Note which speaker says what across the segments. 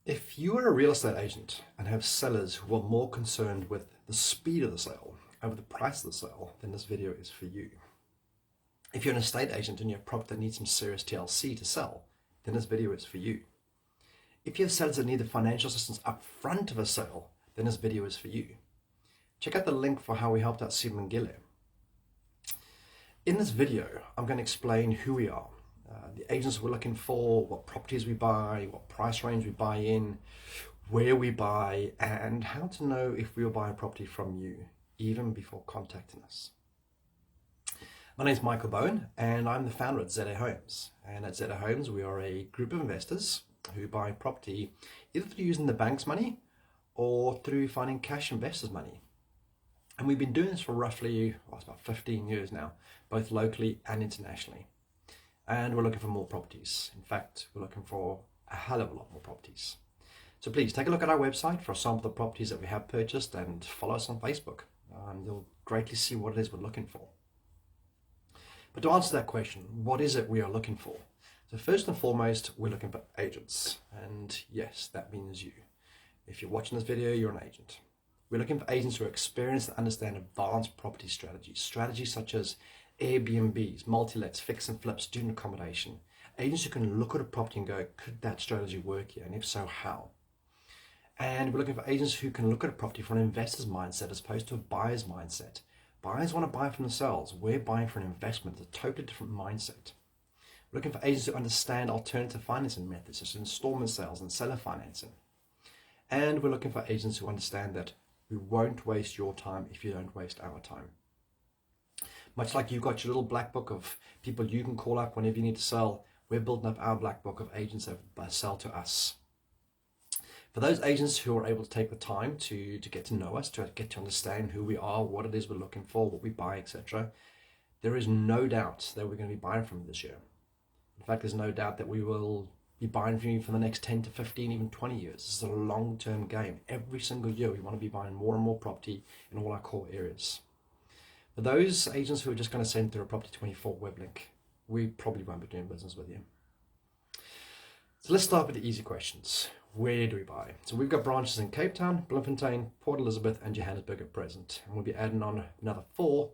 Speaker 1: If you are a real estate agent and have sellers who are more concerned with the speed of the sale over the price of the sale, then this video is for you. If you're an estate agent and you have property that needs some serious TLC to sell, then this video is for you. If you have sellers that need the financial assistance up front of a sale, then this video is for you. Check out the link for how we helped out Simon Gille. In this video, I'm going to explain who we are, the agents we're looking for, what properties we buy, what price range we buy in, where we buy, and how to know if we will buy a property from you, even before contacting us. My name is Michael Bowen, and I'm the founder at ZA Homes. And at ZA Homes, we are a group of investors who buy property either through using the bank's money or through finding cash investors' money. And we've been doing this for roughly, it's about 15 years now, both locally and internationally. And we're looking for more properties. In fact, we're looking for a hell of a lot more properties. So please take a look at our website for a sample of the properties that we have purchased and follow us on Facebook. You'll greatly see what it is we're looking for. But to answer that question, what is it we are looking for? So first and foremost, we're looking for agents. And yes, that means you. If you're watching this video, you're an agent. We're looking for agents who are experienced and understand advanced property strategies such as Airbnbs, multi-lets, fix and flips, student accommodation. Agents who can look at a property and go, could that strategy work here? And if so, how? And we're looking for agents who can look at a property from an investor's mindset as opposed to a buyer's mindset. Buyers want to buy from themselves. We're buying for an investment. It's a totally different mindset. We're looking for agents who understand alternative financing methods such as installment sales and seller financing. And we're looking for agents who understand that we won't waste your time if you don't waste our time. Much like you've got your little black book of people you can call up whenever you need to sell, we're building up our black book of agents that sell to us. For those agents who are able to take the time to get to know us, to get to understand who we are, what it is we're looking for, what we buy, etc., there is no doubt that we're going to be buying from you this year. In fact, there's no doubt that we will be buying from you for the next 10 to 15, even 20 years. This is a long-term game. Every single year, we want to be buying more and more property in all our core areas. For those agents who are just going to send through a Property 24 web link, we probably won't be doing business with you. So let's start with the easy questions. Where do we buy? So we've got branches in Cape Town, Bloemfontein, Port Elizabeth, and Johannesburg at present. And we'll be adding on another 4,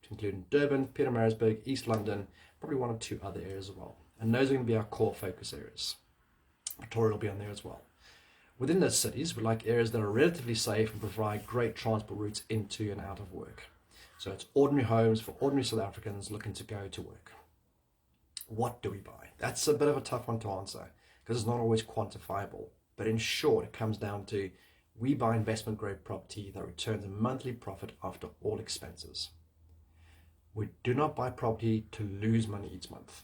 Speaker 1: including Durban, Pietermaritzburg, East London, probably 1 or 2 other areas as well. And those are going to be our core focus areas. Pretoria will be on there as well. Within those cities, we like areas that are relatively safe and provide great transport routes into and out of work. So it's ordinary homes for ordinary South Africans looking to go to work. What do we buy? That's a bit of a tough one to answer because it's not always quantifiable. But in short, it comes down to we buy investment grade property that returns a monthly profit after all expenses. We do not buy property to lose money each month.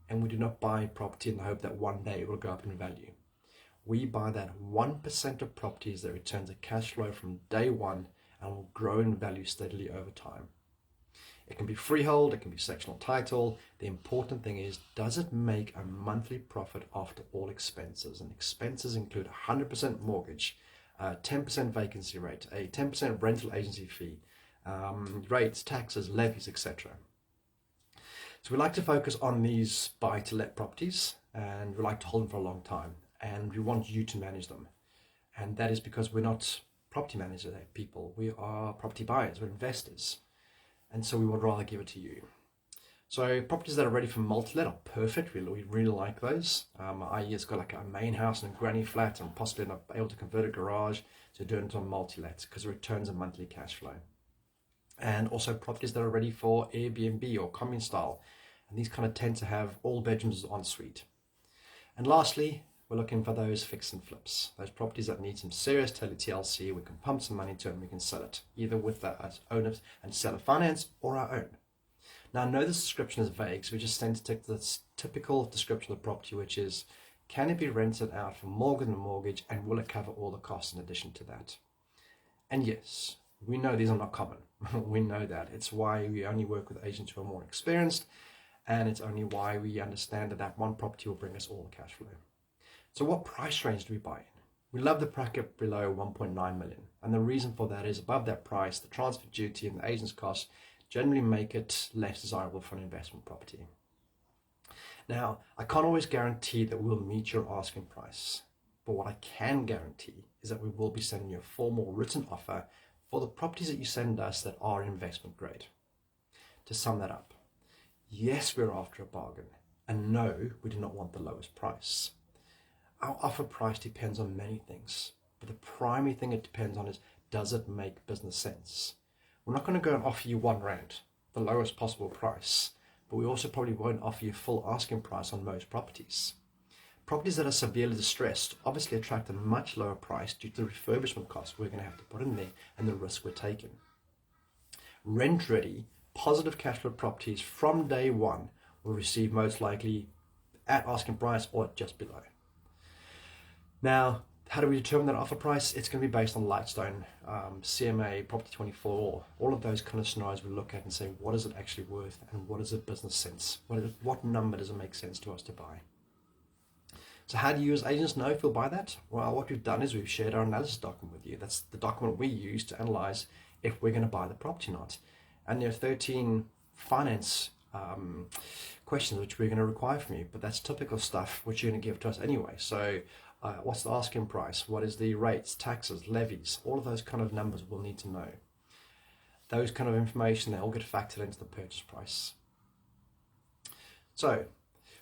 Speaker 1: And we do not buy property in the hope that one day it will go up in value. We buy that 1% of properties that returns a cash flow from day one and will grow in value steadily over time. It can be freehold, it can be sectional title. The important thing is, does it make a monthly profit after all expenses? And expenses include 100% mortgage, 10% vacancy rate, a 10% rental agency fee, rates, taxes, levies, etc. So we like to focus on these buy-to-let properties, and we like to hold them for a long time, and we want you to manage them. And that is because we're not property manager people. We are property buyers, we're investors. And so we would rather give it to you. So properties that are ready for multi-let are perfect. We really like those. i.e. it's got like a main house and a granny flat and possibly not able to convert a garage to do it into a multi-let because it returns a monthly cash flow. And also properties that are ready for Airbnb or commune style. And these kind of tend to have all bedrooms en suite. And lastly, we're looking for those fix and flips. Those properties that need some serious TLC, we can pump some money to and we can sell it, either with the owners and seller finance or our own. Now, I know this description is vague, so we just tend to take this typical description of the property, which is, can it be rented out for more than a mortgage and will it cover all the costs in addition to that? And yes, we know these are not common. We know that. It's why we only work with agents who are more experienced, and it's only why we understand that one property will bring us all the cash flow. So what price range do we buy in? We love the bracket below 1.9 million. And the reason for that is above that price, the transfer duty and the agent's costs generally make it less desirable for an investment property. Now, I can't always guarantee that we'll meet your asking price, But what I can guarantee is that we will be sending you a formal written offer for the properties that you send us that are investment grade. To sum that up, yes, we're after a bargain, and no, we do not want the lowest price. Our offer price depends on many things, but the primary thing it depends on is, does it make business sense? We're not going to go and offer you £1, the lowest possible price, but we also probably won't offer you full asking price on most properties. Properties that are severely distressed obviously attract a much lower price due to the refurbishment costs we're going to have to put in there and the risk we're taking. Rent-ready, positive cash flow properties from day one will receive most likely at asking price or just below. Now, how do we determine that offer price? It's going to be based on Lightstone, CMA, Property 24, all of those kind of scenarios we look at and say, what is it actually worth and what is the business sense? What number does it make sense to us to buy? So how do you as agents know if you'll buy that? Well, what we've done is we've shared our analysis document with you. That's the document we use to analyze if we're going to buy the property or not. And there are 13 finance questions which we're going to require from you, but that's typical stuff which you're going to give to us anyway. So what's the asking price? What is the rates, taxes, levies? All of those kind of numbers we'll need to know. Those kind of information, they all get factored into the purchase price. So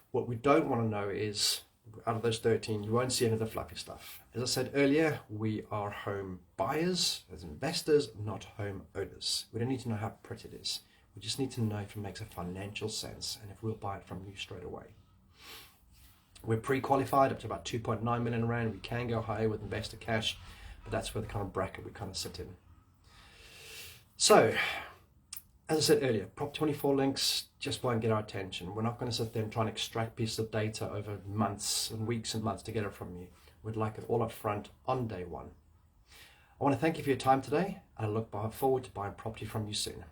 Speaker 1: what we don't want to know is, out of those 13, you won't see any of the fluffy stuff. As I said earlier, we are home buyers as investors, not home owners. We don't need to know how pretty it is. We just need to know if it makes a financial sense and if we'll buy it from you straight away. We're pre-qualified up to about 2.9 million rand. We can go higher with investor cash, but that's where the kind of bracket we kind of sit in. So, as I said earlier, Prop 24 links just won't get our attention. We're not going to sit there and try and extract pieces of data over months and weeks and months to get it from you. We'd like it all up front on day one. I want to thank you for your time today, and I look forward to buying property from you soon.